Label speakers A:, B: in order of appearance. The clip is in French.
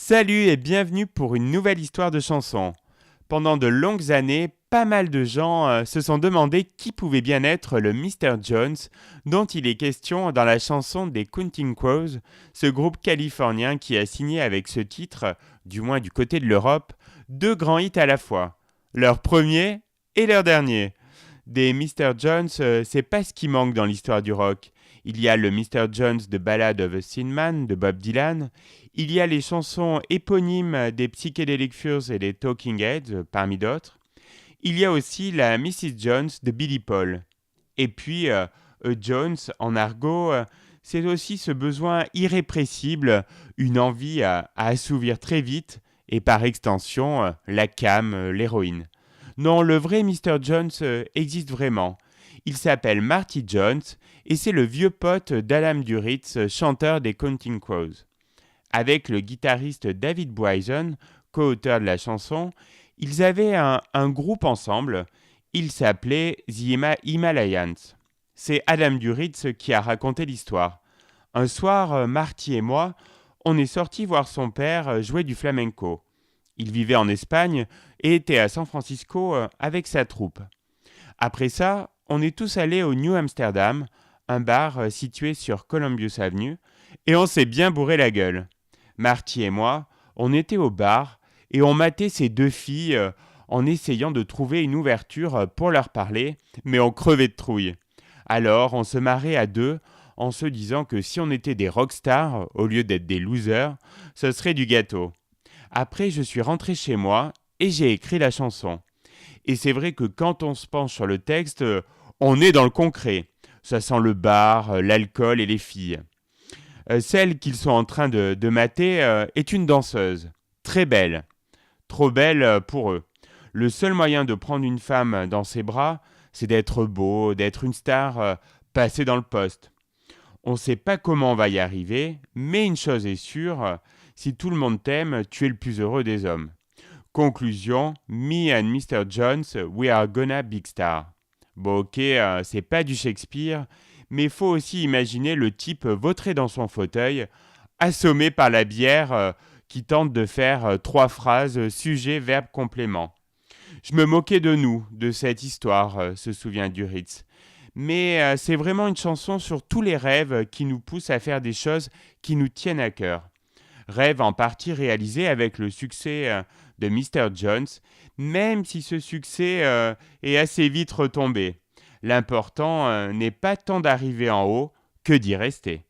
A: Salut et bienvenue pour une nouvelle histoire de chanson. Pendant de longues années, pas mal de gens se sont demandé qui pouvait bien être le Mr. Jones dont il est question dans la chanson des Counting Crows, ce groupe californien qui a signé avec ce titre, du moins du côté de l'Europe, deux grands hits à la fois. Leur premier et leur dernier. Des Mr. Jones, c'est pas ce qui manque dans l'histoire du rock. Il y a le Mr. Jones de Ballad of a Thin Man de Bob Dylan. Il y a les chansons éponymes des Psychedelic Furs et des Talking Heads, parmi d'autres. Il y a aussi la Mrs. Jones de Billy Paul. Et puis, A Jones, en argot, c'est aussi ce besoin irrépressible, une envie à assouvir très vite, et par extension, la cam, l'héroïne. Non, le vrai Mr. Jones existe vraiment. Il s'appelle Marty Jones et c'est le vieux pote d'Alan Duritz, chanteur des Counting Crows. Avec le guitariste David Bryson, co-auteur de la chanson, ils avaient un groupe ensemble. Il s'appelait The Himalayans. C'est Adam Duritz qui a raconté l'histoire. Un soir, Marty et moi, on est sortis voir son père jouer du flamenco. Il vivait en Espagne et était à San Francisco avec sa troupe. Après ça, on est tous allés au New Amsterdam, un bar situé sur Columbus Avenue, et on s'est bien bourré la gueule. Marty et moi, on était au bar et on matait ces deux filles en essayant de trouver une ouverture pour leur parler, mais on crevait de trouille. Alors, on se marrait à deux en se disant que si on était des rockstars au lieu d'être des losers, ce serait du gâteau. Après, je suis rentré chez moi et j'ai écrit la chanson. Et c'est vrai que quand on se penche sur le texte, on est dans le concret. Ça sent le bar, l'alcool et les filles. Celle qu'ils sont en train de mater est une danseuse. Très belle. Trop belle pour eux. Le seul moyen de prendre une femme dans ses bras, c'est d'être beau, d'être une star, passée dans le poste. On ne sait pas comment on va y arriver, mais une chose est sûre, si tout le monde t'aime, tu es le plus heureux des hommes. Conclusion, me and Mr. Jones, we are gonna big star. Bon ok, c'est pas du Shakespeare, mais faut aussi imaginer le type vautré dans son fauteuil, assommé par la bière qui tente de faire trois phrases sujet, verbe, complément. Je me moquais de nous, de cette histoire, se souvient Duritz. Mais c'est vraiment une chanson sur tous les rêves qui nous poussent à faire des choses qui nous tiennent à cœur. Rêve en partie réalisé avec le succès de Mr. Jones, même si ce succès est assez vite retombé. L'important n'est pas tant d'arriver en haut que d'y rester.